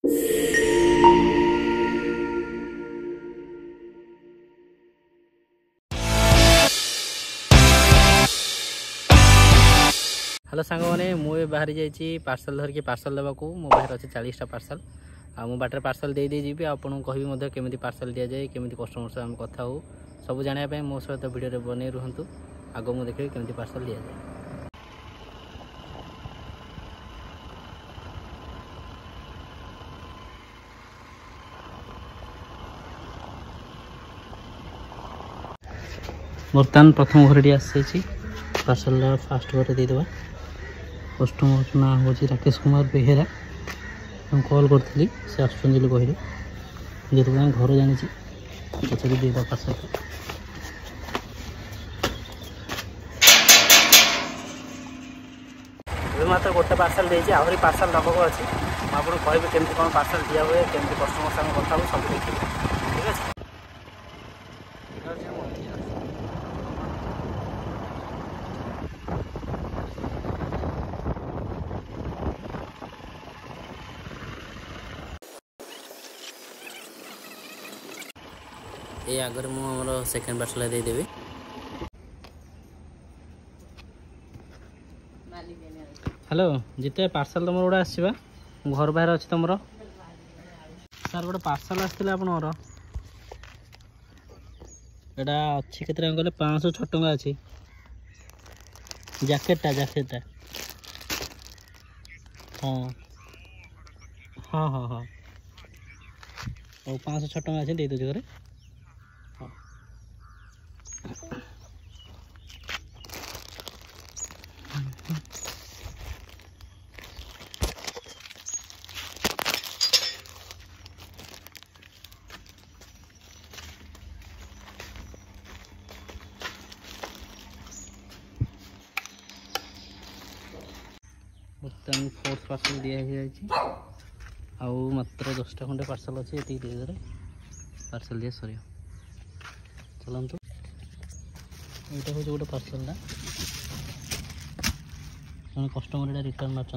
Hello सांग मैंने मुझे बाहरी जाइए पार्सल धरिकी पार्सल देवाक मो बाहर अच्छे 40टा पार्सल मो बाटर पार्सल दे जी आपको कहबी केमी पार्सल दि जाए केमी कस्टमर सहित आम कथा हो सब जानापी मो सहित भिडियो बन रुहतु आग मुझे देखिए केमी पार्सल दि जाए। बर्तमान प्रथम घर आसी पार्सल फास्ट घर देदेवा कस्टमर ना हूँ राकेश कुमार बेहेरा कॉल करी से आसुँच कहले जो घर जानी पचारि देदा पार्सल मात्र गोटे पार्सल देती आहरी पार्सल दबक अच्छी मुझे कहबी केमती कौन पार्सल दिया हुए केमती कस्टमर साथ कथा हो सब देखिए ठीक है। ये आगर मुझे सेकेंड पार्सल देदेवी हेलो जिते पार्सल तुम गोटे आसवा घर बाहर अच्छी तुम सर गोटे पार्सल आसला आपणर यहाँ अच्छी के कहले 506 टंका अच्छी जैकेटा हाँ हाँ हाँ हाँ और 506 टंका अच्छी दे दूसरे घरे बर्तमान फोर्थ पार्सल दिया आउ मात्र 10टा खंडे पार्सल अच्छे ये देदेले पार्सल दिया सर चलतु यहाँ हूँ गोटे पार्सलटा जन कस्टमर यहाँ रिटर्न मार्च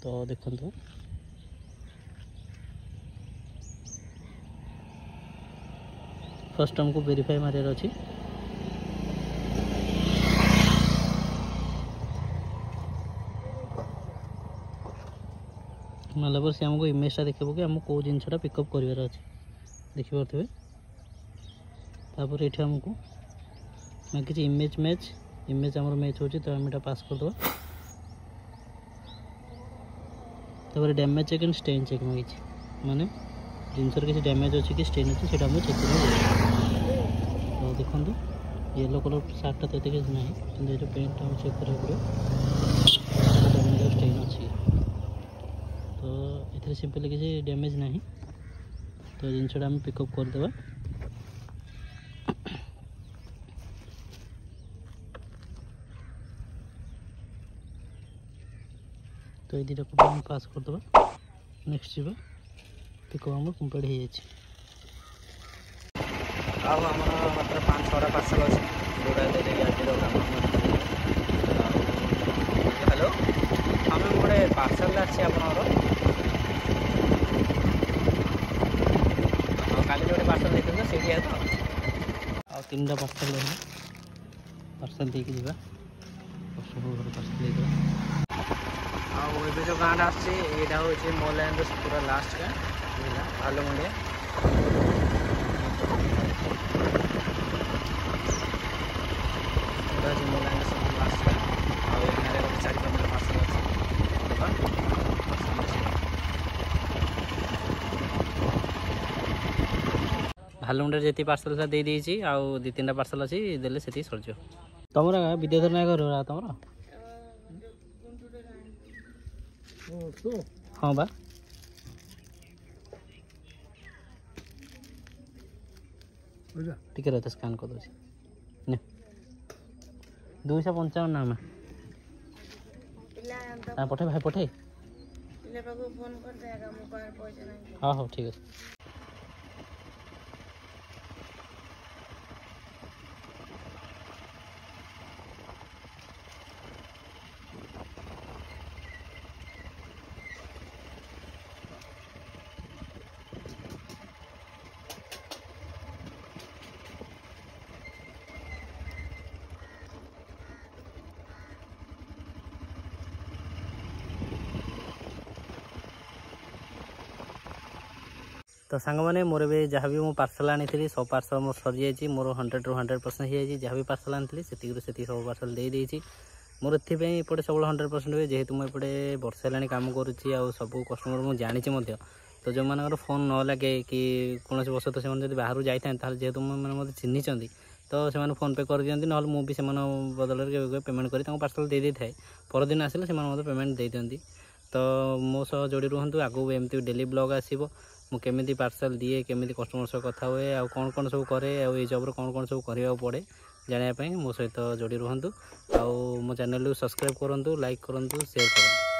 तो देखु फर्स्ट हमको वेरीफाई मारे अच्छी माला पर से आमको इमेजटा देखो कि आमको कौ जिनटा पिकअप करार अच्छे देखिपे तापर ये आमको मांगी इमेज आम मैच हो तो आम पास करदे तापर damage check and stain check मांगी माने जिनसर किसी डैमेज अच्छी कि स्टेन अच्छी से चेक कर देखो येलो कलर सार्टा तो ये ना कि पेंट आम चेक करा पड़े डैमेज स्टेन अच्छी तो ये सिंपल किसी डैमेज ना तो जिनसा आम पिकअप करदे तो ये दुटा को पास करदे नेक्स्ट जी पिकअप आम कम्प्लीट हो जाए मात्र 5-6टा पार्सल अच्छे हेलो आम गोटे पार्सल अच्छे आपणर काली जो पार्सल देखते से तो 3टा पार्सल देके जावा घर पार्सल दे जो गाँटा आसा हूँ मो लाइन पूरा लास्ट गाँ भालुमुंडिया मो लाइन सब लास्ट गाँ और 4-5 पार्सल अच्छे भालुमुंडिया जी पार्सल सा दे देती आउ 2-3टा पार्सल अच्छी देले से सरज तुम विद्याधर नायक घर तुम हाँ बा टिके रहते स्कान कर दे 255 नाम पठे भाई पठे हाँ हाँ ठीक है। तो सांग मैंने मोर भी जहाँ भी मुझे पार्सल आनी सब पार्सल मोर सरी जाइए मोर 100 ରୁ 100% हो जहाँ भी पार्सल आनी से सब पार्सल दे देती मोर एपटे सब 100% हुए जेहेतु मुझे वर्षे है कम करुँची आ सब कस्टमर मुझे जानी तो जो मान फोन न लगे कि कौन वर्ष तो से बाहर जाता जेहेतु मैंने चिन्हिंट तो से फोन पे कर दिखती ना मुझे बदल पेमेंट कर पार्सल दे दी थाए परदिन आसिले से पेमेंट दे दिखती तो मो सह जोड़ी रुहतु आगू एमती डेली ब्लॉग आसो मुझे पार्सल दिए केमी कस्टमर सह कथा हुए आ कौन कौन सब करे आई जब्र कौन कौन सब करने पड़े जानापी मो सहित जोड़ी रुहतु आ मो चैनल सब्सक्राइब करूँ लाइक करूँ शेयर करूँ।